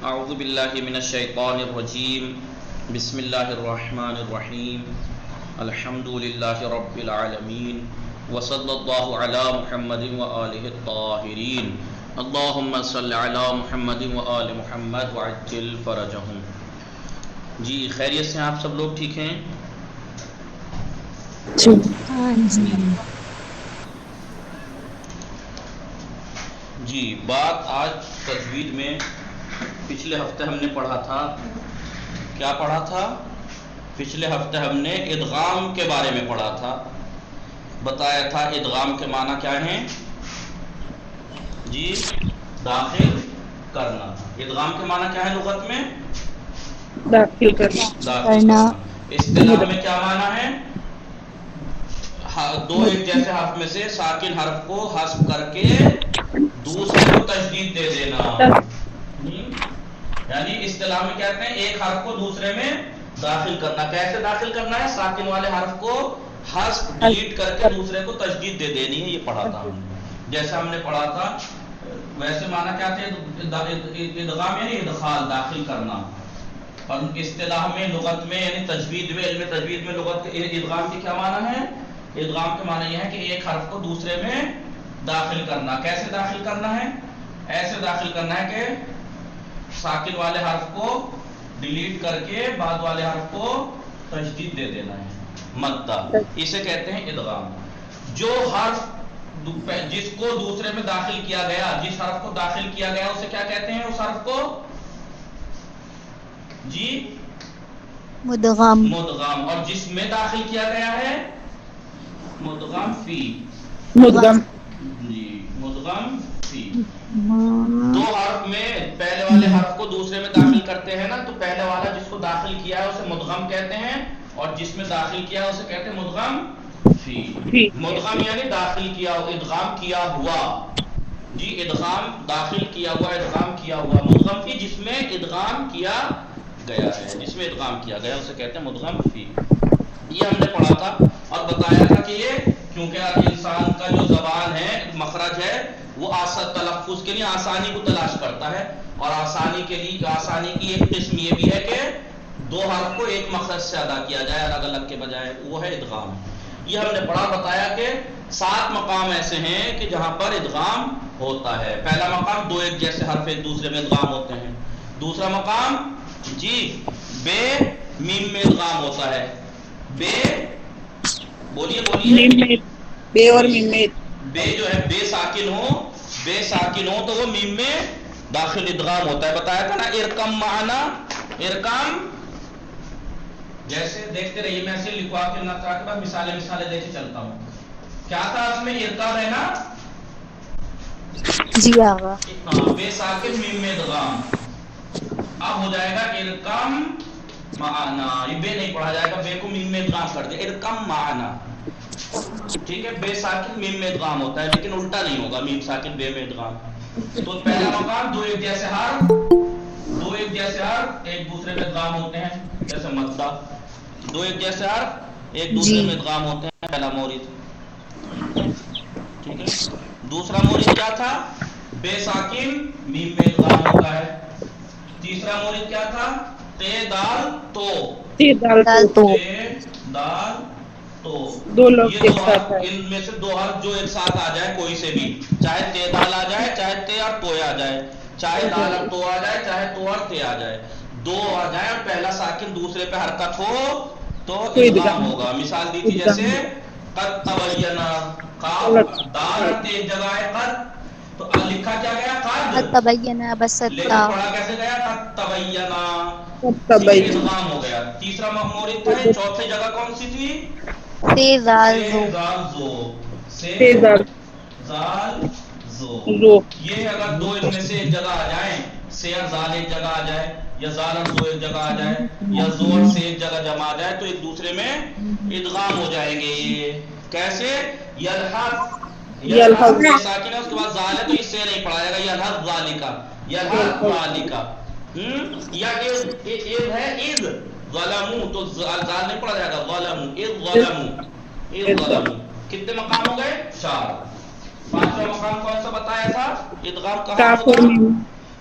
اعوذ باللہ من الشیطان الرجیم بسم اللہ الرحمن الرحیم الحمد للہ رب العالمین وصلی اللہ علی محمد وآلہ الطاہرین اللہم صلی علی محمد وآل محمد وعجل فرجہم۔ جی خیریت سے آپ سب لوگ ٹھیک ہیں؟ جی بات آج تجوید میں پچھلے ہفتے ہم نے پڑھا تھا، کیا پڑھا تھا؟ پچھلے ہفتے ہم نے ادغام کے بارے میں پڑھا تھا، بتایا تھا ادغام کے معنی کیا ہیں؟ جی داخل کرنا۔ ادغام کے معنی کیا ہے لغت میں؟ داخل کرنا۔ داخل کرنا۔ اصطلاح میں کیا معنی ہے؟ دو ایک جیسے حرف میں سے ساکن حرف کو حذف کر کے دوسرے کو تشدید دے دینا، یعنی اصطلاح میں کہتے ہیں ایک حرف کو دوسرے میں داخل کرنا۔ کیسے داخل کرنا ہے؟ ساکن والے حرف کو حذف ڈیلیٹ کر کے دوسرے کو تشدید دے دینی ہے، یہ پڑھا تھا ہم نے۔ جیسے ہم نے پڑھا تھا ویسے معنی کیا تھے؟ ادغام یعنی ادخال، داخل کرنا، اور اصطلاح میں لغت میں یعنی تجوید میں، علم تجوید میں لغت ادغام کے کیا معنی ہے؟ ادغام کے معنی یہ ہے کہ ایک حرف کو دوسرے میں داخل کرنا۔ کیسے داخل کرنا ہے؟ ایسے داخل کرنا ہے کہ ساکن والے حرف کو ڈیلیٹ کر کے بعد والے حرف کو تشدید دے دینا ہے، مدہ، اسے کہتے ہیں ادغام۔ جو حرف جس کو دوسرے میں داخل کیا گیا، جس حرف کو داخل کیا گیا اسے کیا کہتے ہیں؟ اس حرف کو جی مدغم۔ مدغم۔ اور جس میں داخل کیا گیا ہے مدغم فی۔ مدغم جی مدغم فی۔ دو حرف میں پہلے والے حرف کو دوسرے میں داخل کرتے ہیں نا، تو پہلے والا جس کو داخل کیا ہے اسے مدغم کہتے ہیں، اور جس میں داخل کیا ہے اسے کہتے ہیں مدغم فی۔ مدغم یعنی داخل کیا ہوا، ادغام کیا ہوا۔ جی ادغام داخل کیا ہوا، ادغام کیا ہوا۔ مدغم فی جس میں ادغام کیا گیا ہے، جس میں ادغام کیا گیا اسے کہتے ہیں مدغم فی۔ یہ ہم نے پڑھا تھا اور بتایا تھا کہ یہ کیونکہ انسان کا جو زبان ہے، مخرج ہے، وہ تلفظ کے لیے آسانی کو تلاش کرتا ہے، اور آسانی کے لیے آسانی کی ایک قسم یہ بھی ہے کہ دو حرف کو ایک مخرج سے ادا کیا جائے الگ الگ کے بجائے، وہ ہے ادغام۔ یہ ہم نے پڑھا، بتایا کہ 7 مقام ایسے ہیں کہ جہاں پر ادغام ہوتا ہے۔ پہلا مقام دو ایک جیسے حرف ایک دوسرے میں ادغام ہوتے ہیں۔ دوسرا مقام جی بے میم میں ادغام ہوتا ہے۔ بے بولیے بولیے، بے اور میم میں، بے جو ہے بے ساکن ہو تو وہ میم میں داخل ادغام ہوتا ہے۔ بتایا تھا نا ارکم معنا، ارکم جیسے دیکھتے رہیے، میں ایسے لکھوا کے نہ کے بعد مثالیں دیکھے چلتا ہوں۔ کیا تھا اس میں؟ ارکم ہے نا جی آغا۔ ہاں، بے ساکن میم میں ادغام۔ اب ہو جائے گا ارکم معنا، یہ بے نہیں پڑھا جائے گا، بے کو میم میں ادغام کر دے، ارکم معنا، ٹھیک ہے۔ بے ساکن میم میں ادغام ہوتا ہے، لیکن الٹا نہیں ہوگا، میم ساکن بے میں ادغام۔ تو پہلا مقام دو ایک جیسے حرف ایک دوسرے میں ادغام ہوتے ہیں، جیسے مدہ، دو ایک جیسے حرف ایک دوسرے میں ادغام ہوتے ہیں، پہلا مورد، ٹھیک ہے۔ دوسرا مورد کیا تھا؟ بے ساکن میم میں ادغام ہوتا ہے۔ تیسرا مورد کیا تھا؟ تے دال تو، دال تو، دال تو، دو لوگ یہ ایک دو ساتھ حرف، ہے۔ ان میں سے دو حرف جو ایک ساتھ آ جائے کوئی سے بھی، چاہے تے دال آ جائے، چاہے تے اور تو آ جائے، چاہے دال اور تو آ جائے، چاہے تو اور تے آ جائے، دو آ جائے اور پہلا ساکن دوسرے پہ حرکت ہو تو ادغام ہوگا۔ مثال دی تھی جیسے قد تبینہ، قاف دال اور تے ایک جگہ ہے، قد تو لکھا کیا گیا؟ قد، تبینہ لیکن بسطہ، پڑھا کیسے گیا؟ قد تبینہ، ٹھیک ہے، تبین، ادغام ہو گیا۔ تیسرا مورد تھا، چوتھی جگہ کون سی تھی؟ تے زال زو، سے زال زو۔ زو، یہ اگر دو ان میں سے ایک جگہ آ جائیں، سے اور زال ایک جگہ آ جائے، یا زال اور زو ایک جگہ آ جائے، یا زو اور سے ایک جگہ جمع آ جائے، تو ایک دوسرے میں ادغام ہو جائیں گے۔ یہ کیسے؟ یلحظ، یلحظ بے ساکن ہے، اس کے بعد زال ہے تو اس سے نہیں پڑھا جائے گا، یلحظ ذالکا، یلحظ ذالکا۔ یا اذ ہے، اذ ظلموا تو زال نہیں پڑھا جائے گا، ظلموا، اذ ظلموا، اذ ظلموا۔ کتنے مقام ہو گئے؟ 4۔ 5واں مقام کون سا بتایا تھا؟ ادغام کہاں کاف اور ہوگا؟ میم،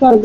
قلب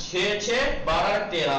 6 6 12 13।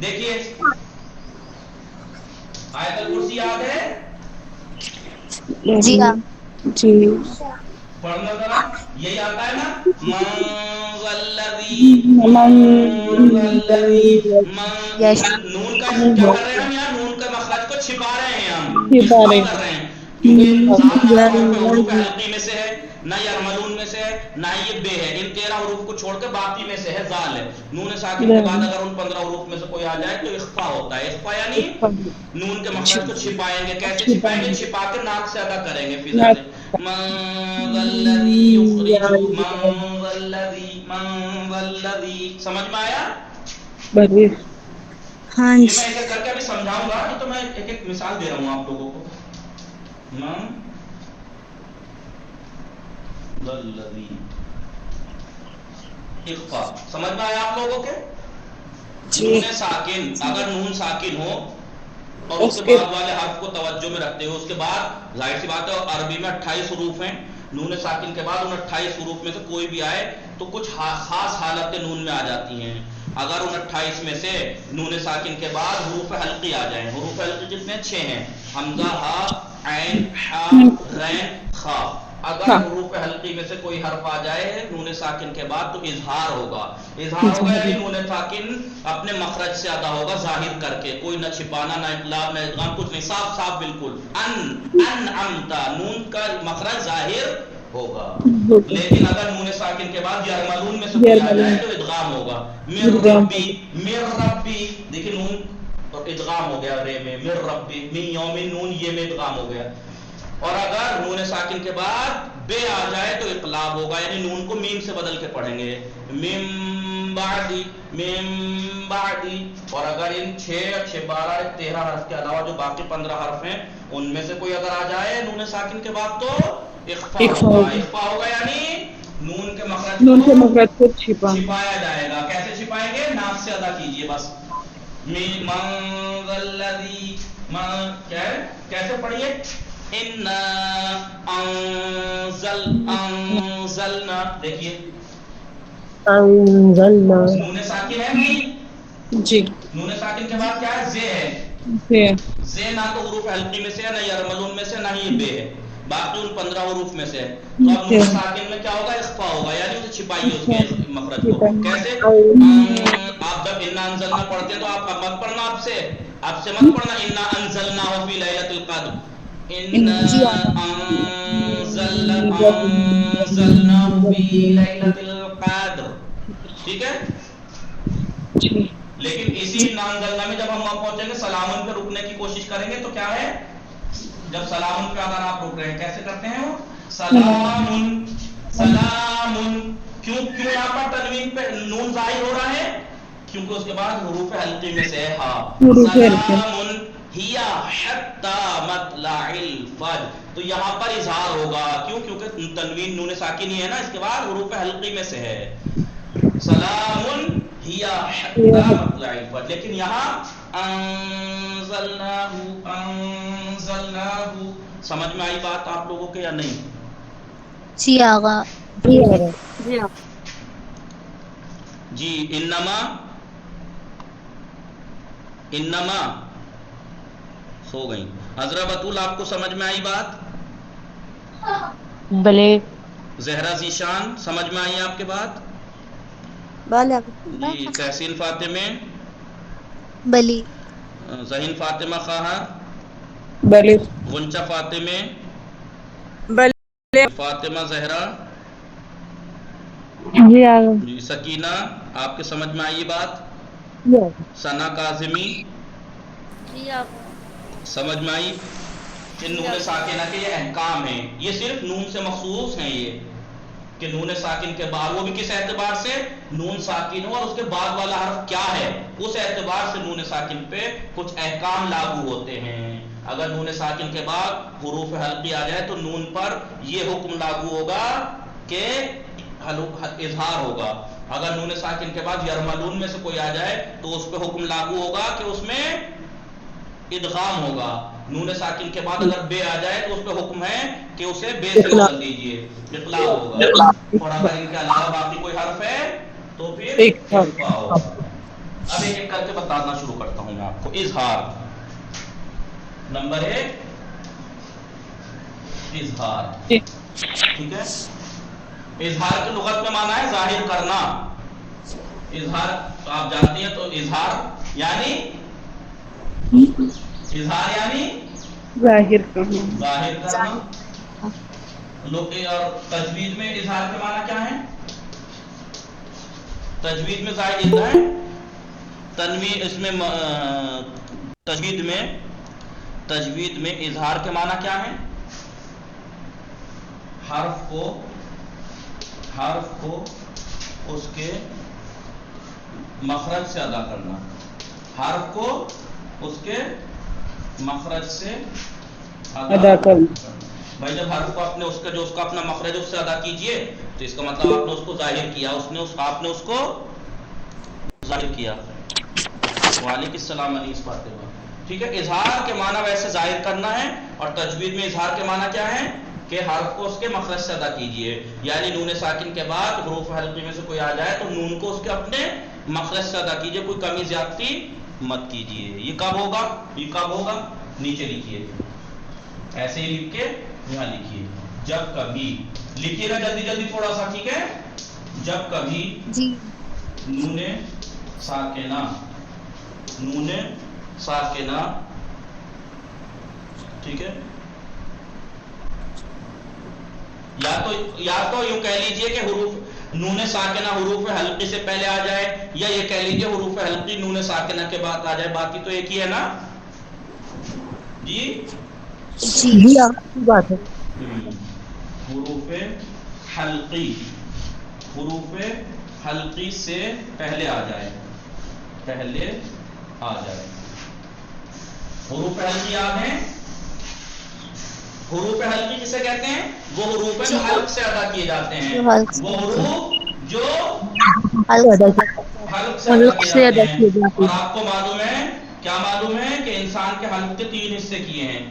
دیکھیے آیت الکرسی یاد ہے؟ جی جی پڑھنا ذرا، یہی آتا ہے نا، من یش نون کا کیا کر رہے ہیں ہم یہاں؟ نون کے مخرج کو چھپا رہے ہیں، ہم چھپا اخفا رہے کر رہے ہیں، کیونکہ زال نہ تو حروف حلقی میں سے ہے، نہ یرملون میں سے ہے، نہ یہ بے ہے، ان 13 حروف کو چھوڑ کے باقی میں سے ہے زال ہے۔ نون ساکن کے بعد اگر ان 15 حروف میں سے کوئی آ جائے تو اخفا ہوتا ہے۔ اخفا یعنی نون کے مخرج کو چھپائیں گے۔ کیسے چھپائیں گے؟ چھپا کے ناک سے ادا کریں گے فضا سے، من ذا الذی یخرج، من ذا الذی، من ذا الذی، سمجھ میں آیا؟ بڑی ہاں یہ میں جی ایک ایک کر کے ابھی سمجھاؤں گا، یہ تو میں ایک ایک مثال دے رہا ہوں آپ لوگوں کو۔ من ذا الذی، اخفا، سمجھ میں آیا آپ لوگوں کے؟ نون ساکن، اگر نون ساکن ہو اور اس کے بعد والے حرف کو توجہ میں رکھتے ہو، اس کے بعد ظاہر سی بات ہے عربی میں 28 حروف ہیں، نون ساکن کے بعد ان 28 حروف میں سے کوئی بھی آئے تو کچھ خاص حالتیں نون میں آ جاتی ہیں۔ اگر ان 28 میں سے نون ساکن کے بعد حروف حلقی آ جائیں، حروف حلقی کتنے؟ 6 ہیں، حمزہ، ہا، عین، حا، رین، خا۔ اگر حروف حلقی میں سے کوئی حرف آ جائے نون ساکن کے بعد تو اظہار ہوگا۔ اظہار ہوگا یعنی نون ساکن اپنے مخرج سے ادا ہوگا ظاہر کر کے، کوئی نہ چھپانا، نہ اقلاب، نہ ادغام، کچھ نہیں، صاف صاف بالکل۔ انعمتا، نون کا مخرج ظاہر ہوگا۔ لیکن اگر نون ساکن کے بعد یرملون میں سے کوئی آ جائے تو ادغام ہوگا۔ مر ربی، مر ربی، دیکھیں نون اور ادغام ہو گیا رے میں، مر ربی، من یوم، نون یہ میں ادغام ہو گیا۔ اور اگر نون ساکن کے بعد بے آ جائے تو اقلاب ہوگا، یعنی نون کو میم سے بدل کے پڑھیں گے، من بعدی، من بعدی۔ اور اگر ان 6 12 13 حرف کے علاوہ جو باقی 15 حرف ہیں ان میں سے کوئی اگر آ جائے نون ساکن کے بعد تو اخفا ہوگا۔ اخفا ہوگا یعنی نون کے مخرج کو چھپایا جائے گا۔ کیسے چھپائیں گے؟ ناک سے ادا کیجئے بس، من ذا الذی، من، کیسے پڑھیے؟ انا انزلنا، دیکھیے انزلنا، نون ساکن ہے نہیں، جی نون ساکن کے بعد کیا ہے؟ زے ہے۔ زے نہ تو حروف حلقی میں سے ہے، نہ یرملون میں سے، نہ ہی بے ہے، باقی ان 15 حروف میں سے ہے۔ تو اب نون ساکن میں کیا ہوگا؟ اخفا ہوگا، یعنی اسے چھپائیے اس کے مخرج کو۔ کیسے؟ آپ جب انا انزلنا پڑھتے ہیں تو آپ مت پڑھنا، آپ سے مت پڑھنا انا انزلناہ فی لیلۃ القدر، انا جی آقا انزلناہ فی لیلۃ القدر، ٹھیک ہے؟ لیکن اسی نانزلنا میں جب ہم وہاں پہنچیں گے سلامن پہ رکنے کی کوشش کریں گے تو کیا ہے؟ جب سلامن پہ اگر آپ رک رہے ہیں کیسے کرتے ہیں وہ؟ سلامن، سلامن، کیوں یہاں پر تنوین پہ نون ظاہر ہو رہا ہے؟ کیونکہ اس کے بعد حروف حلقی میں سے ہے ہا۔ سلامن ہی حتی مطلع الفجر، تو یہاں پر اظہار ہوگا، کیوں؟ کیونکہ تنوین نون ساکن ہی ہے نا، اس کے بعد حروف حلقی میں سے ہے۔ سلام ہی حتی مطلع الفجر، لیکن یہاں انزلناہ، انزلناہ، سمجھ میں آئی بات آپ لوگوں کے یا نہیں؟ جی آقا جی انما، انما سو گئی حضرہ بطول، آپ کو سمجھ میں آئی بات؟ بلے زہرا ذیشان سمجھ میں آئی آپ کے بات؟ بلے جی تحسین فاطمہ، بلی ذہین فاطمہ خواہر، بلے غنچہ فاطمہ، بلے فاطمہ زہرا، جی آقا جی سکینہ، آپ کے سمجھ میں آئی بات؟ ثنا کاظمی جی آقا سمجھ میں آئی؟ کہ نون ساکنہ کے یہ احکام ہیں، یہ صرف نون سے مخصوص ہیں، یہ کہ نون ساکن کے بعد، وہ بھی کس اعتبار سے؟ نون ساکن ہو اور اس کے بعد والا حرف کیا ہے اس اعتبار سے نون ساکن پہ کچھ احکام لاگو ہوتے ہیں۔ اگر نون ساکن کے بعد حروف حلقی آ جائے تو نون پر یہ حکم لاگو ہوگا کہ اظہار ہوگا۔ اگر نون ساکن کے بعد یرملون میں سے کوئی آ جائے تو اس پہ حکم لاگو ہوگا کہ اس میں ادغام ہوگا۔ نون ساکن کے بعد اگر بے آ جائے تو اس پہ حکم ہے کہ اسے بے سے بدل دیجئے، اقلاب ہوگا۔ اور اگر ان کے علاوہ باقی کوئی حرف ہے تو پھر ایک اخفا ہوگا. اب ایک ایک کر کے بتانا شروع کرتا ہوں میں آپ کو. اظہار نمبر 1 اظہار. جی ٹھیک ہے. اظہار کی لغت میں مانا ہے ظاہر کرنا. اظہار آپ جانتے ہیں. تو اظہار یعنی ظاہر کرنا. ظاہر کرنا. اور تجوید میں اظہار کے معنی کیا ہے؟ تجوید میں ظاہر ہے. تنوین اس میں تجوید میں اظہار کے معنی کیا ہے؟ حرف کو اس کے مخرج سے ادا کرنا. حرف کو اس کے مخرج سے ادا کرنا. بھائی جب حرف کو اپنے اس کا اپنا مخرج اس سے ادا کیجئے تو اس کا مطلب آپ نے اس کو ظاہر کیا. آپ نے اس کو ظاہر کیا. وعلیکم السلام علیہ فاطمہ. ٹھیک ہے. اظہار کے معنی ویسے ظاہر کرنا ہے. اور تجوید میں اظہار کے معنی کیا ہے؟ کہ حرف کو اس کے مخرج سے ادا کیجئے. یعنی نون ساکن کے بعد حروف حلقی میں سے کوئی آ جائے تو نون کو اس کے اپنے مخرج سے ادا کیجئے. کوئی کمی زیادتی مت کیجئے. یہ کب ہوگا؟ نیچے لکھیے. ایسے ہی لکھ کے یہاں لکھیے. جب کبھی لکھیے گا جلدی جلدی تھوڑا سا. ٹھیک ہے. جب کبھی جی نون ساکنہ ٹھیک ہے. یا تو یوں کہہ لیجئے کہ حروف نون ساکنہ حروف حلقی سے پہلے آ جائے, یا یہ کہہ لیجئے حروف حلقی نون ساکنہ کے بعد آ جائے. باقی تو ایک ہی ہے نا جی. جی آپ کی بات ہے. حروف حلقی سے پہلے آ جائے. حروف حلقی یاد ہیں؟ حروف حلقی کسے کہتے ہیں؟ وہ حروف ہیں جو حلق سے ادا کیے جاتے ہیں. وہ حروف جو حلق سے ادا کیے جاتے ہیں. اور آپ کو معلوم ہے, کیا معلوم ہے کہ انسان کے حلق کے 3 حصے کیے ہیں.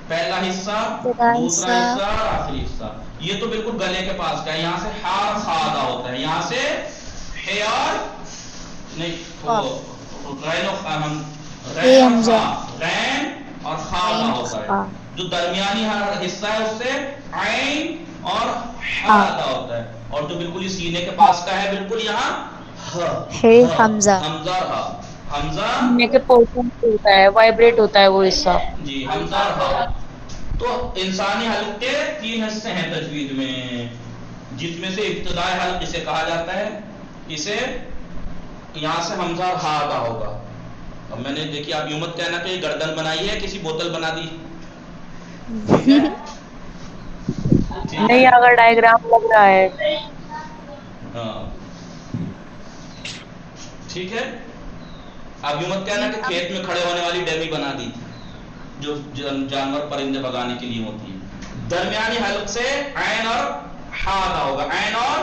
پہلا حصہ, دوسرا حصہ اور آخری حصہ. یہ تو بالکل گلے کے پاس کا ہے. یہاں سے ہار خادا ہوتا ہے. یہاں سے حیار نہیں غین اور خادا ہوتا ہے. جو درمیانی حصہ ہے اس سے عین اور حا ادا ہوتا ہے. اور جو بالکل ہی سینے کے پاس کا ہے بالکل یہاں حمزہ اور ہا. حمزہ سینے کے پورشن پہ ہوتا ہے, وائبریٹ ہوتا ہے وہ حصہ. جی حمزہ اور ہا. تو انسانی حلق کے 3 حصے ہیں تجوید میں, جس میں سے ابتدائی حلق اسے کہا جاتا ہے. اسے یہاں سے حمزہ اور ہا ادا ہوگا. اب میں نے دیکھی, آپ یوں مت کہنا کہ گردن بنائی ہے کسی بوتل بنا دی. ٹھیک ہے, نہیں اگر ڈائیگرام لگ رہا ہے. ہاں ٹھیک ہے. اب یوں مت کہنا کہ کھیت میں کھڑے ہونے والی ڈیمی بنا دی جو جانور پرندے بگانے کے لیے ہوتی ہے. درمیانی حلق سے عین اور ہا ادا ہوگا. عین اور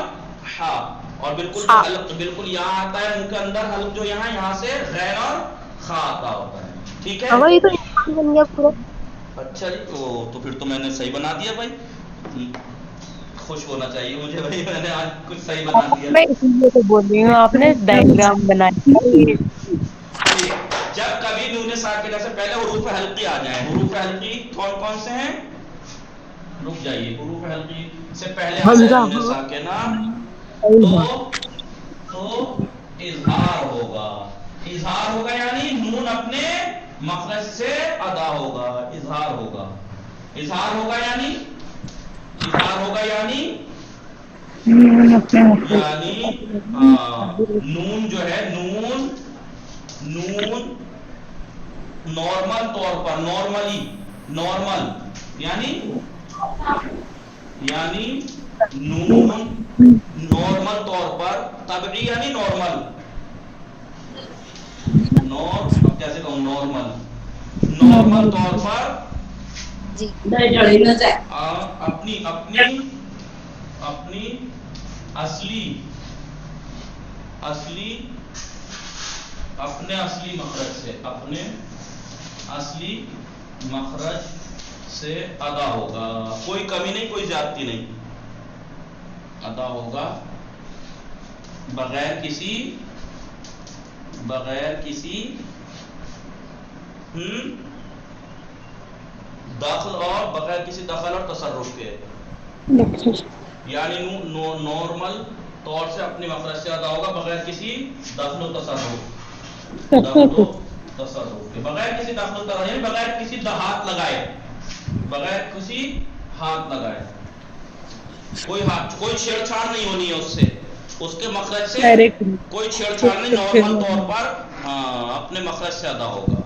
ہا. اور بالکل جو حلق بالکل یہاں آتا ہے منہ کے اندر حلق جو یہاں سے غین اور خا آتا ہوتا ہے. ٹھیک ہے. یہ تو انسان بن گیا پورا. اچھا جی, تو پھر تو میں نے صحیح بنا دیا بھائی. خوش ہونا چاہیے مجھے بھائی, میں نے آج کچھ صحیح بنا دیا. میں اس لیے تو بول رہی ہوں, آپ نے ڈائیگرام بنایا. جب کبھی نون ساکنہ سے پہلے حروف حلقی آ جائیں. حروف حلقی کون سے ہیں؟ رک جائیے. حروف حلقی سے پہلے آ جائے نون ساکنہ تو اظہار ہوگا. اظہار ہوگا یعنی نون اپنے مخرج سے ادا ہوگا. اظہار ہوگا یعنی نون جو ہے نون نارمل طور پر نارمل یعنی نون نارمل طور پر طبعی یعنی نارمل اب کیسے کہوں نارمل طور پر اپنی اصلی مخرج سے ادا ہوگا. کوئی کمی نہیں, کوئی زیادتی نہیں. ادا ہوگا بغیر کسی دخل اور بغیر کسی دخل اور تصرف کے، یعنی نارمل طور سے اپنی مخرج سے ادا ہوگا بغیر کسی دخل و تصرف کے، بغیر کسی دخل و تصرف، یعنی بغیر کسی ہاتھ لگائے، کوئی چھیڑ چھاڑ نہیں ہونی ہے اس سے، اس کے مخرج سے کوئی چھیڑ چھاڑ نہیں، نارمل طور پر اپنے مخرج سے ادا ہوگا۔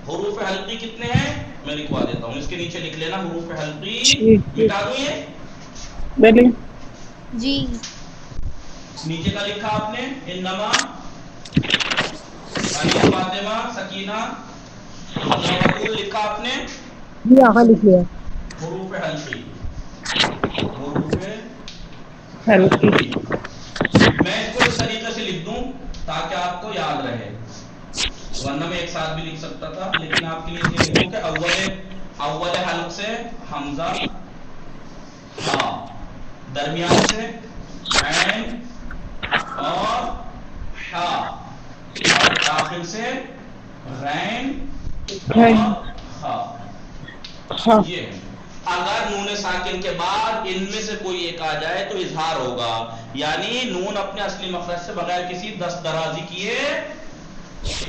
حروف حلقی کتنے ہیں میں لکھوا دیتا ہوں، اس کے نیچے لکھ لینا حروف حلقی، مٹا دوں یہ جی نیچے کا لکھا آپ نے، انما، علی فاطمہ، سکینہ، بطول لکھا آپ نے، لکھ لیا حروف حلقی، حروف حلقی۔ میں اس کو اس طریقے سے لکھ دوں تاکہ آپ کو یاد رہے، ورنہ میں ایک ساتھ بھی لکھ سکتا تھا، لیکن آپ کے لیے یہ لکھوں کہ اول حلق سے حمزہ، ہاں، درمیان سے عین اور حا، اور آخر سے غین اور خا، یہ ہے۔ اگر نون ساکن کے بعد ان میں سے کوئی ایک آ جائے تو اظہار ہوگا، یعنی نون اپنے اصلی مخرج سے بغیر کسی دست درازی کیے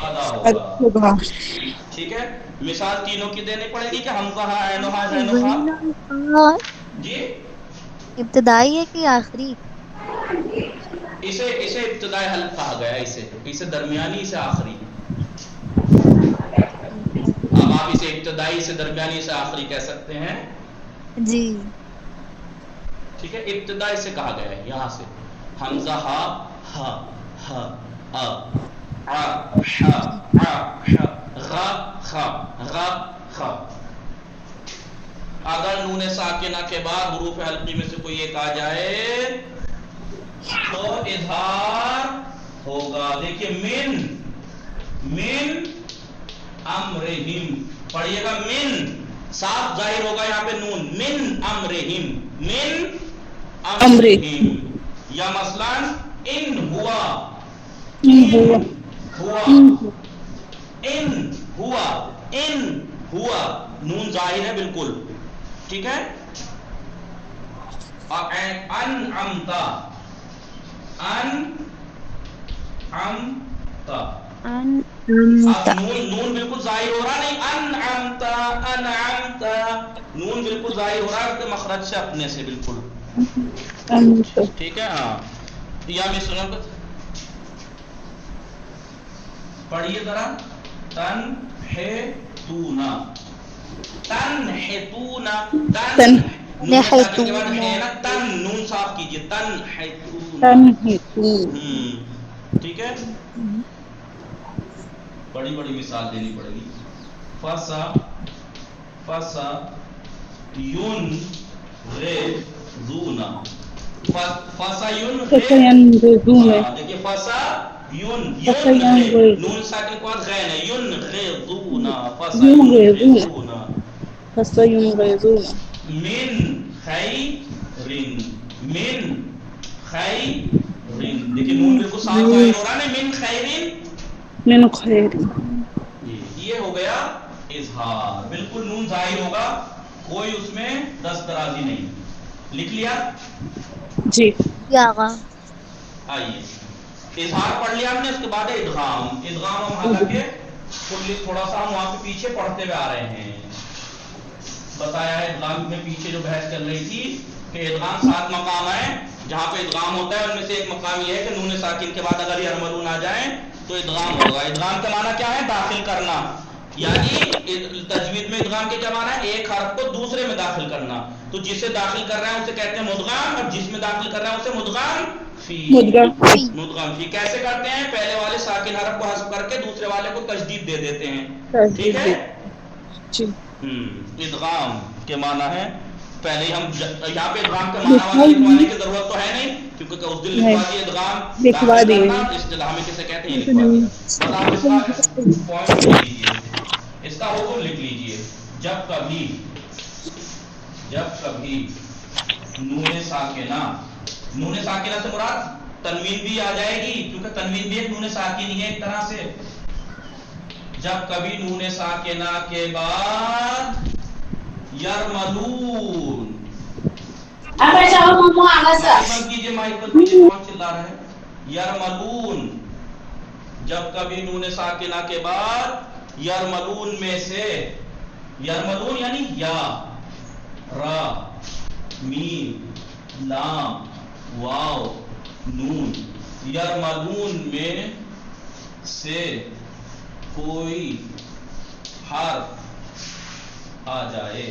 ادا ہوگا۔ ٹھیک ہے، مثال تینوں کی دینی پڑے گی کہ حمزہ ہا، عین ہا، غین خا، جی ابتدائی ہے کہ آخری؟ اسے ابتدائی حلق کہا گیا ہے، اسے درمیانی، اسے آخری۔ اب آپ اسے ابتدائی، اسے درمیانی، اسے آخری کہہ سکتے ہیں، جی ٹھیک ہے، ابتدائی سے کہا گیا ہے، یہاں سے حمزہ ہا، ہا، ہا، آ، ع، ح، ع، ح، غ، خ، غ، خ۔ اگر نون ساکنہ کے بعد حروف حلقی میں سے کوئی ایک آ جائے تو اظہار ہوگا۔ دیکھیے من امرہم، پڑھیے گا من، صاف ظاہر ہوگا یہاں پہ نون، من امرہم، من امرہم، یا مثلا ان ہوا، نون ظاہر ہے بالکل، ٹھیک ہے، اور انعمتا، اب نون بالکل ظاہر ہو رہا نہیں، انعمتا، نون بالکل ظاہر ہو رہا ہے اس کے مخرج سے اپنے سے بالکل، ٹھیک ہے، ہاں، یا مثلا پڑھیے ذرا، تنحتونا، نون ساکن کے بعد ہے نا، نون صاف کیجیے، تنحتونا، ٹھیک ہے، بڑی مثال دینی پڑے گی، فسینغضونا، دیکھیے نون ساکن کے بعد غین ہے، ینغضونا، فسینغضونا، من خیرن، دیکھیے نون بالکل صاف ظاہر ہو رہا ہے، من خیرن، یہ ہو گیا اظہار، بالکل نون ظاہر ہوگا، کوئی اس میں دست درازی نہیں۔ لکھ لیا؟ جی آغا آئیے اظہار پڑھ لیا ہم نے، اس کے بعد ہے ادغام۔ ہم حالانکہ تھوڑا سا ہم وہاں پہ پیچھے پڑھتے ہوئے آ رہے ہیں، بتایا ہے ادغام میں پیچھے جو بحث چل رہی تھی کہ ادغام 7 مقام ہے جہاں پہ ادغام ہوتا ہے، ان میں سے ایک مقام یہ ہے کہ نون ساکن کے بعد اگر یہ ارملون آ جائیں تو ادغام ہوگا۔ ادغام کا معنی کیا ہے؟ داخل کرنا، یعنی تجوید میں ادغام کے کیا معنی ہے؟ ایک حرف کو دوسرے میں داخل کرنا، تو جسے داخل کر رہے ہیں اسے کہتے ہیں مدغام، اور جس میں داخل کر رہے ہیں اسے مدغام فی۔ کیسے کرتے ہیں؟ پہلے والے ساکن حرف کو حذف کر کے دوسرے والے کو تشدید دے دیتے ہیں، ٹھیک ہے، ادغام کے معنی ہے، پہلے ہم یہاں پہ ادغام کے معنی والا لکھوانے کی ضرورت تو ہے نہیں کیونکہ اس دن لکھوا دیے ادغام داخل کرنا، اصطلاح میں کسے کہتے ہیں لکھوا دیا۔ بس آپ اس کا پوائنٹ لکھ لیجئے، اس کا حکم لکھ لیجئے، جب کبھی نون ساکنہ سے مراد تنوین بھی آ جائے گی کیونکہ تنوین بھی ایک نون ساکن ہی ہے ایک طرح سے. جب کبھی نون ساکنہ کے بعد یرملون. مائک بند کیجئے کون چلا رہا ہے؟ یرملون. جب کبھی نون ساکنہ کے بعد یرملون میں سے، یرملون یعنی یا، را، میم، لام، واو، نون، یرملون میں سے کوئی حرف آ جائے.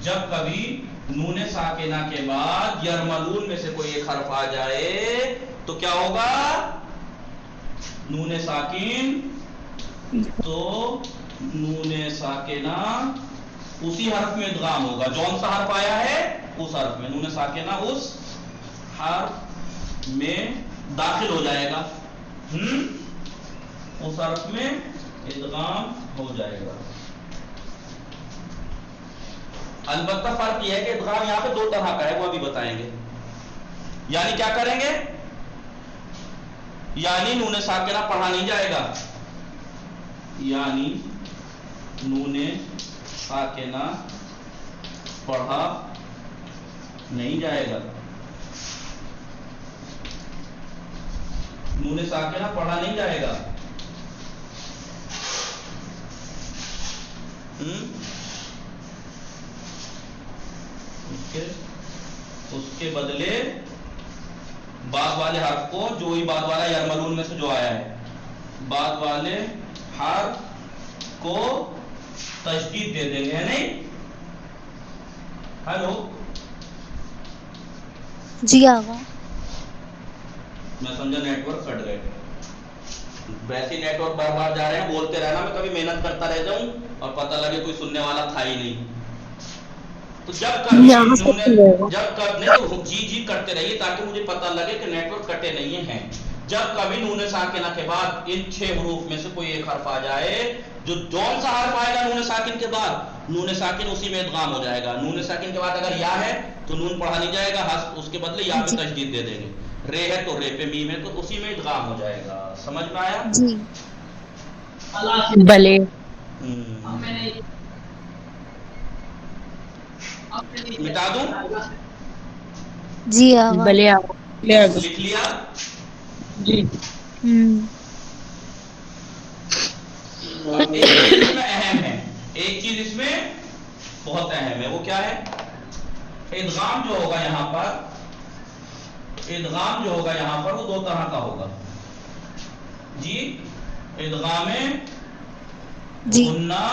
جب کبھی نون ساکنہ کے بعد یرملون میں سے کوئی ایک حرف آ جائے تو کیا ہوگا؟ نون ساکن، تو نون ساکنہ اسی حرف میں ادغام ہوگا. جون سا حرف آیا ہے اس حرف میں نون ساکنہ اس حرف میں داخل ہو جائے گا. اس حرف میں ادغام ہو جائے گا. البتہ فرق یہ ہے کہ ادغام یہاں پہ دو طرح کا ہے، وہ ابھی بتائیں گے. یعنی کیا کریں گے؟ یعنی نون ساکنہ پڑھا نہیں جائے گا، یعنی نون ساکنہ پڑھا نہیں جائے گا. نون ساکنہ پڑھا نہیں جائے گا. اس کے بدلے بعد والے حرف کو، جو ہی بعد والا یرملون میں سے جو آیا ہے، بعد والے حرف کو تشدید دے دیں گے. نہیں؟ ہیلو جی آقا. میں سمجھا نیٹ ورک کٹ گئے. ویسے نیٹ ورک بار بار جا رہے ہیں، بولتے رہنا، میں کبھی محنت کرتا رہ جاؤں اور پتہ لگے کوئی سننے والا تھا ہی نہیں. تو جب کبھی تو جی کرتے رہیے تاکہ مجھے پتہ لگے کہ نیٹ ورک کٹے نہیں ہیں. جب کبھی نون ساکنہ کے بعد ان 6 حروف میں سے کوئی ایک حرف آ جائے، جو جون سا حرف آئے گا نون ساکن کے بعد، نون ساکن اسی میں ادغام ہو جائے گا. نون ساکن کے بعد اگر یا ہے تو نون پڑھا نہیں جائے گا، اس کے بدلے یا پہ تشدید دے دیں گے. رے ہے تو رے پہ، میم ہے تو اسی میں ادغام ہو جائے گا. سمجھ میں آیا؟ جی بلے. مٹا دوں؟ جی آقا. بلے آقا. لکھ لیا؟ جی. ایک چیز اس میں اہم ہے، ایک چیز اس میں بہت اہم ہے. وہ کیا ہے؟ ادغام جو ہوگا یہاں پر، ادغام جو ہوگا یہاں پر وہ دو طرح کا ہوگا. جی ادغام غنہ،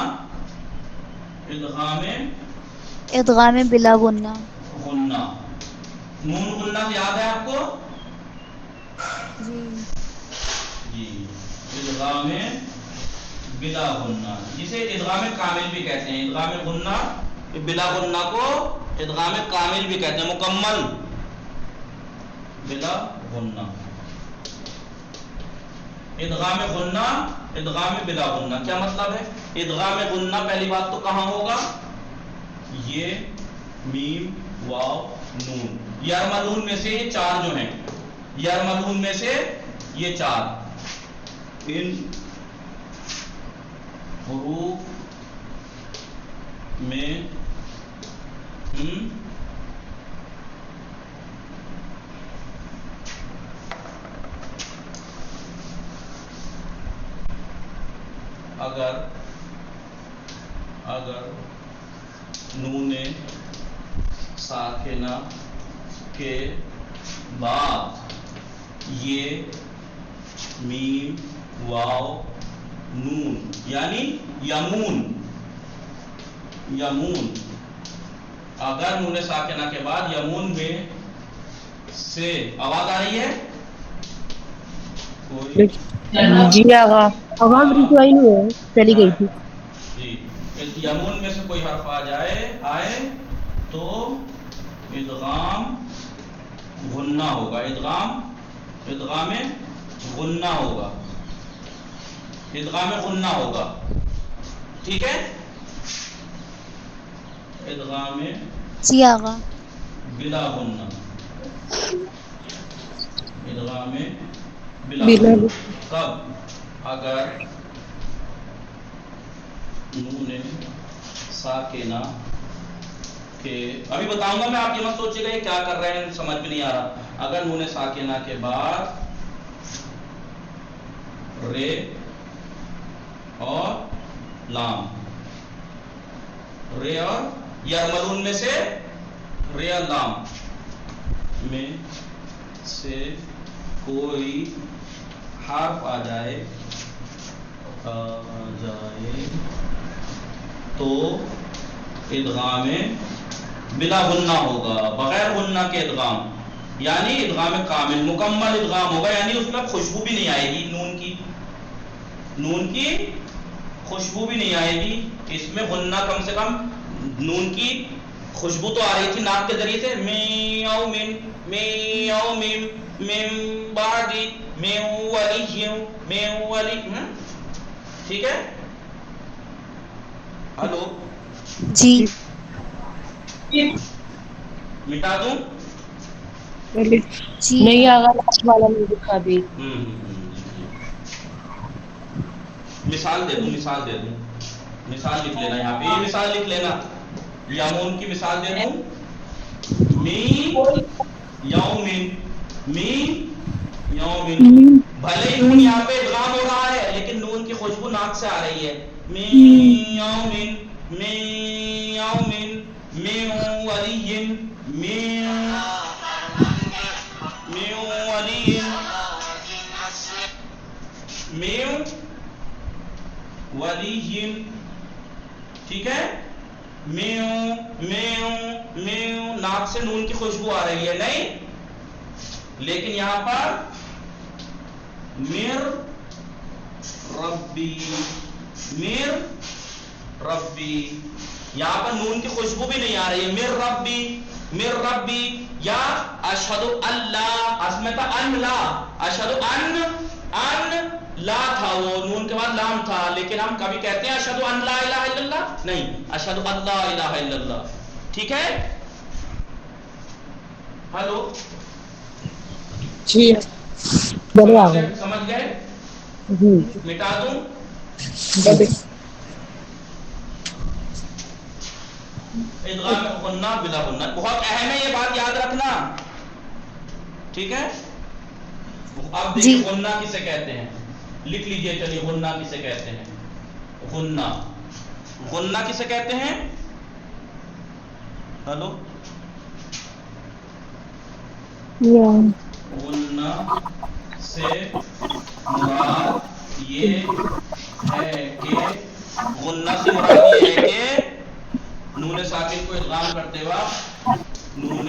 ادغام بلا غنہ. غنہ. نون غنہ سے یاد ہے آپ کو؟ جی ادغام بلا غنہ، جسے ادغام کامل بھی کہتے ہیں. ادغام غنہ بلا غنہ کو ادغام کامل بھی کہتے ہیں، مکمل بلا غنہ. ادغام غنہ، ادغام بلا غنہ کیا مطلب ہے؟ ادغام غنہ پہلی بات تو کہاں ہوگا؟ یہ میم، واو، نون، یرملون میں سے یہ 4 جو ہیں، یرملون میں سے یہ 4 ان حروف میں اگر نون ساکنہ کے بعد یہ میم، واو، نون یعنی یمون، اگر نون ساکنہ کے بعد یمون میں سے آواز آ رہی ہے کوئی؟ جی آقا. آواز رسوائی نہیں ہے، چلی گئی تھی. جی یمون میں سے کوئی حرف آئے تو ادغام غنہ ہوگا. ادغام غنہ ہوگا. ادغام غنہ ہوگا. ٹھیک ہے؟ ادغام جی آقا. بلا غنہ. ادغام بلا غنہ کب؟ اگر نون ساکنہ کے، ابھی بتاؤں گا میں، آپ یہ مت سوچیے گا یہ کیا کر رہے ہیں، سمجھ بھی نہیں آ رہا. اگر نون ساکنہ کے بعد رے اور لام، رے اور یعملون میں سے رے اور لام میں سے کوئی حرف آ جائے تو ادغام بلا غنہ ہوگا، بغیر غنہ کے ادغام، یعنی ادغام کامل مکمل ادغام ہوگا، یعنی اس میں خوشبو بھی نہیں آئے گی، نون کی خوشبو بھی نہیں آئے گی. اس میں غنہ کم سے کم نون کی خوشبو تو آ رہی تھی ناک کے ذریعے سے، میاؤ من میاؤ مم من بعد من ولی من ولی، ٹھیک ہے. ہلو جی مٹا دوں؟ جی نہیں آگا لاسٹ والا نہیں دکھا دی. مثال دے دوں، مثال لکھ لینا یہاں پہ، یہ مثال لکھ لینا، یامون کی مثال دے دوں، می یومن، می یومن، بھلے ہی نون یہاں پہ ادغام ہو رہا ہے لیکن نون کی خوشبو ناک سے آ رہی ہے. می یومن می یومن می ولی می ولی می ولی، ٹھیک ہے. میو میو میو، ناک سے نون کی خوشبو آ رہی ہے نہیں، لیکن یہاں پر مر ربی، مر ربی، یہاں پر نون کی خوشبو بھی نہیں آ رہی ہے. مر ربی، مر ربی، یا اشہد اللہ، اس میں تھا ان لا، اشہد ان لا تھا، وہ نون کے بعد لام تھا، لیکن ہم کبھی کہتے ہیں اشہد ان لا الہ الا اللہ؟ نہیں، اشہد اللہ الہ الا اللہ، ٹھیک ہے. ہلو جی بڑے آ گئے. سمجھ گئے؟ جی مٹا دوں؟ ادغام غنہ بلا غنہ بہت اہم ہے، یہ بات یاد رکھنا، ٹھیک ہے. اب دیکھیں جی غنہ کسے کہتے ہیں، لکھ لیجئے، چلیے غنہ کسے کہتے ہیں. غنہ، غنہ کسے کہتے ہیں؟ ہلو، غنہ سے مراد یہ ہے کہ، غنہ سے مراد یہ ہے کہ نون ساکن کو ادغام کرتے وقت، نون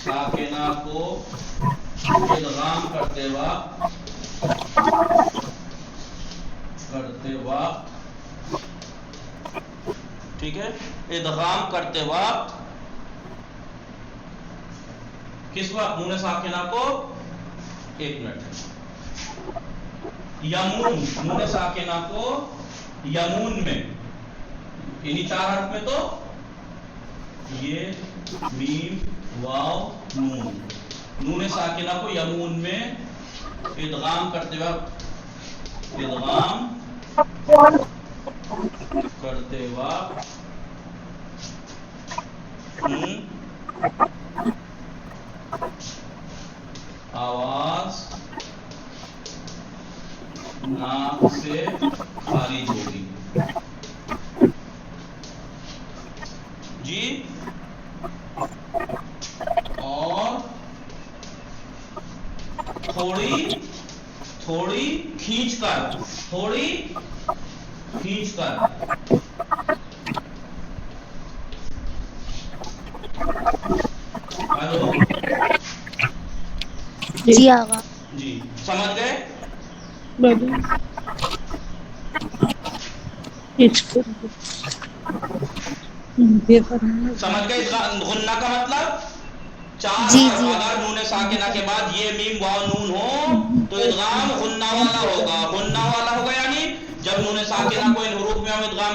ساکنہ کو ادغام کرتے وقت، ٹھیک ہے، ادغام کرتے وقت کس وقت نون ساکنہ کو، ایک منٹ، یمون، نون ساکنہ کو یمون میں، انہی چار حرف میں، تو یہ میم واو نون، نون ساکنہ کو یمون میں ادغام کرتے وقت، ادغام کرتے وقت آواز ناک سے خارج ہوگی. جی، اور تھوڑی کھینچ کر، ہلو جی آقا. جی، سمجھ گئے؟ سمجھ گئے غنہ کا مطلب؟ چار جی حرف جی اگر نون ساکنہ کے بعد یہ میم واو نون ہو تو ادغام غنہ والا ہوگا. غنہ والا ہوگا یعنی جب نون ساکنہ کو ان حروف میں ہم ادغام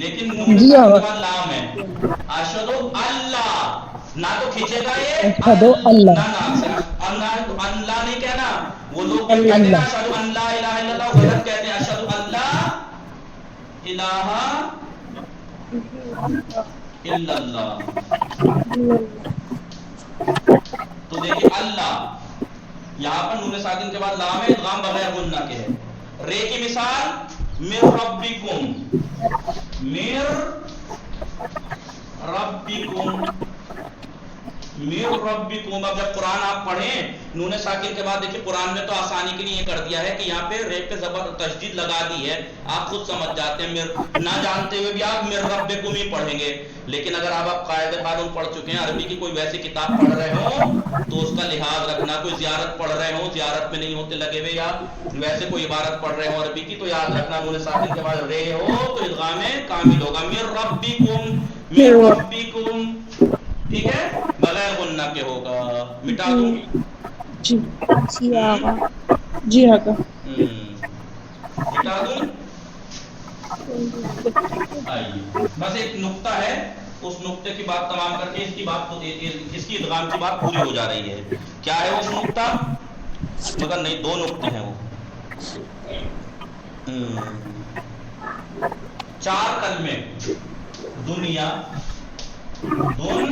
لیکن نون جی ساکن آقا. کے بعد لام ہے. اشہدو اللہ نہ تو کھینچے گا یہ اشہدو اللہ. نہ سے اللہ نہیں کہنا. وہ لوگ جو کہتے ہیں نا اللہ. اشہدو ان لا الہ الا اللہ غلط کہتے ہیں. اشہدو اللہ الہ الا اللہ. تو دیکھیں اللہ یہاں پر نون ساکن کے بعد لام ہے ادغام بغیر غنہ کے ہے. رے کی مثال مر ربکم مر ربکم میر ربکم. اب جب قرآن آپ پڑھیں نون ساکن کے بعد دیکھیں قرآن میں تو آسانی کے لیے یہ کر دیا ہے کہ یہاں پہ ریپ پہ زبر تشدید لگا دی ہے. آپ خود سمجھ جاتے ہیں نہ جانتے ہوئے بھی آپ میر ربکم ہی پڑھیں گے. لیکن اگر آپ قاعدہ قانون پڑھ چکے ہیں عربی کی کوئی ویسی کتاب پڑھ رہے ہوں تو اس کا لحاظ رکھنا. کوئی زیارت پڑھ رہے ہوں زیارت میں نہیں ہوتے لگے ہوئے یا ویسے کوئی عبارت پڑھ رہے ہوں عربی کی تو یاد رکھنا نون ساکن کے بعد رے ہو تو ادغام کامل ہوگا. میر ربکم میر ربکم. ٹھیک ہے بغیر غنہ کے ہوگا. مٹا دوں جی جی آقا. جی آقا. مٹا دوں. آئیے بس ایک نقطہ ہے اس نقطے کی بات تمام کر کے اس کی بات اس کی ادغام کی بات پوری ہو جا رہی ہے. کیا ہے وہ نقطہ مگر نہیں دو نقطے ہیں وہ. چار کلمے دنیا دن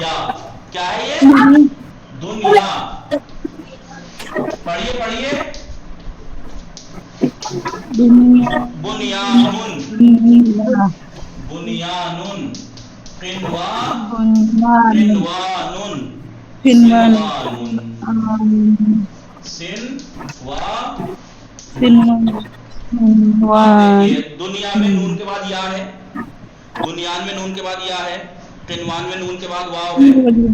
یا کیا ہے یہ دنیا. پڑھیے پڑھیے بنیانن بنیانن قنوانن دنیا میں نون کے بعد یا ہے. بنیان میں نون کے بعد یا ہے. قنوان میں نون کے بعد واو ہے.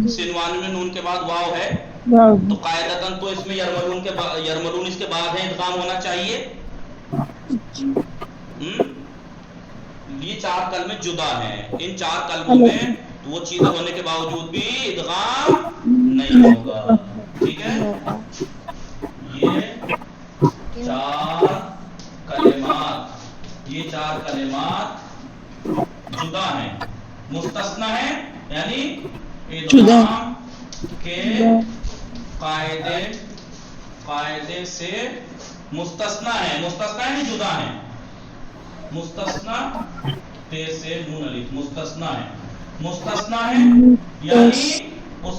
سنوان میں نون کے بعد واو ہے. تو قاعدتاً تو اس میں یرملون اس کے بعد ہے ادغام ہونا چاہیے. یہ چار کلمے جدا ہیں. ان چار کلموں میں وہ چیزیں ہونے کے باوجود بھی ادغام نہیں ہوگا. ٹھیک ہے یہ چار کلمات جدا ہیں مستثنا ہیں یعنی ادغام کے قاعدے سے مستثنا ہے. مستثنا ہے نہیں جدا ہیں. مستثنا تے سے نون الف مستثنا ہے. مستثنا ہے یعنی اس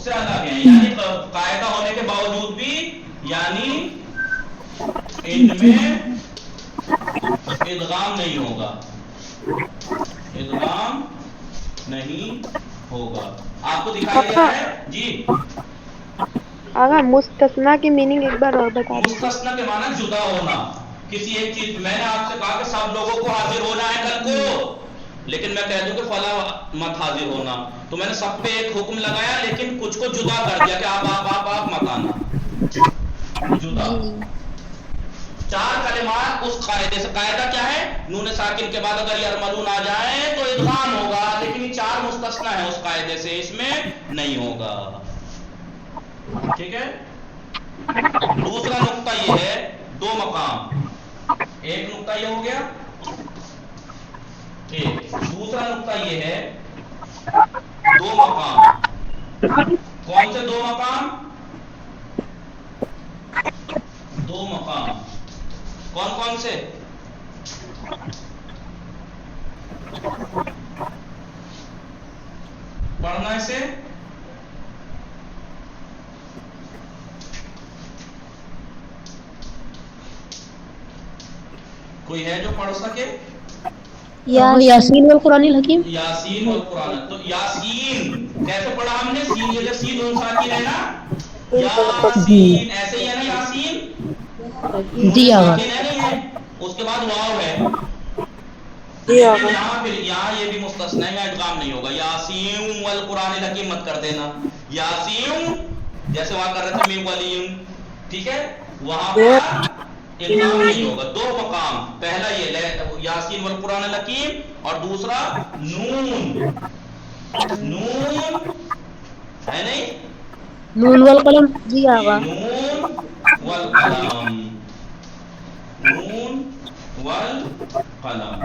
سے الگ ہے یعنی قاعدہ ہونے کے باوجود بھی یعنی ان میں ادغام نہیں ہوگا. ادغام نہیں ہوگا. آپ کو دکھائی دے رہا ہے جی. آقا مستثنا کی میننگ ایک بار اور بتا دیجیے. مستثنا کے معنی جدا ہونا کسی ایک چیز. میں نے آپ سے کہا کہ سب لوگوں کو حاضر ہونا ہے کل کو لیکن میں کہہ دوں کہ فلاں مت حاضر ہونا تو میں نے سب پہ ایک حکم لگایا لیکن کچھ کو جدا کر دیا کہ آپ مت آنا. جدا چار کلمات اس قاعدے سے. قاعدہ کیا ہے نون ساکن کے بعد اگر یرملون آ جائے تو ادغام ہوگا لیکن یہ چار مستثنا ہے اس قاعدے سے اس میں نہیں ہوگا. ٹھیک ہے. دوسرا نقطہ یہ ہے دو مقام. ایک نقطہ یہ ہو گیا. ایک دوسرا نقطہ یہ ہے دو مقام. کون سے دو مقام؟ دو مقام کون کون سے؟ پڑھنا اسے. کوئی ہے جو پڑھ سکے؟ یاسین والقرآن الحکیم. یاسین والقرآن. تو یاسین کیسے پڑھا ہم نے؟ سین یہ جو سین نون ساکن ہے نا یاسین ایسے ہی ہے نا. یاسین جی آقا. اس کے بعد واو ہے. یہاں یہ بھی مستثنا ہے ادغام نہیں ہوگا. یاسین والقرآن الحکیم مت کر دینا. یاسین جیسے وہاں کر رہے تھے میم ولیم. ٹھیک ہے وہاں پر ادغام نہیں ہوگا. دو مقام. پہلا یہ یاسین والقرآن الحکیم اور دوسرا نون. نون ہے نہیں نون والقلم. جی آقا. نون والقلم. نون والقلم.